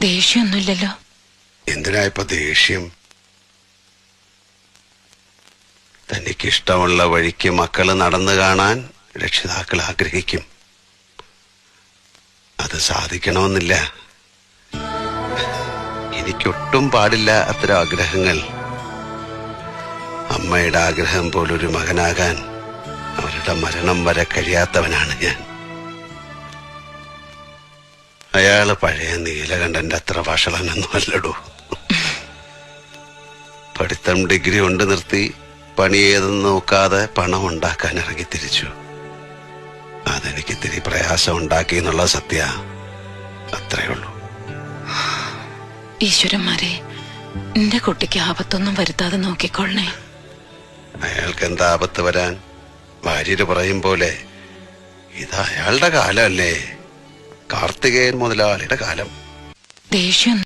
ദേഷ്യമൊന്നുമില്ലല്ലോ? എന്തിനാ ഇപ്പൊ ദേഷ്യം? തനിക്കിഷ്ടമുള്ള വഴിക്ക് മക്കള് നടന്നു കാണാൻ രക്ഷിതാക്കൾ ആഗ്രഹിക്കും. അത് സാധിക്കണമെന്നില്ല. എനിക്കൊട്ടും പാടില്ല അത്തരം ആഗ്രഹങ്ങൾ. അമ്മയുടെ ആഗ്രഹം പോലൊരു മകനാകാൻ അവരുടെ മരണം വരെ കഴിയാത്തവനാണ് ഞാൻ. അയാള് പഴയ നീലകണ്ഠന്റെ അത്ര വഷളനൊന്നും അല്ലടോ. പഠിത്തം ഡിഗ്രി കൊണ്ട് നിർത്തി പണി ഏതെന്ന് നോക്കാതെ പണം ഉണ്ടാക്കാൻ ഇറങ്ങി തിരിച്ചു. അതെനിക്ക് ഇത്തിരി പ്രയാസം ഉണ്ടാക്കി എന്നുള്ള സത്യ. അത്രയേ ഉള്ളൂ. ഈശ്വരന്മാരെ, എന്റെ കുട്ടിക്ക് ആപത്തൊന്നും വരുത്താതെ നോക്കിക്കൊള്ളണേ. അയാൾക്ക് എന്താ ആപത്ത് വരാൻ? ഭാര്യര് പറയും പോലെ ഇത് അയാളുടെ കാലമല്ലേ, കാർത്തികേയൻ മുതലാളിയുടെ കാലം. ദേഷ്യം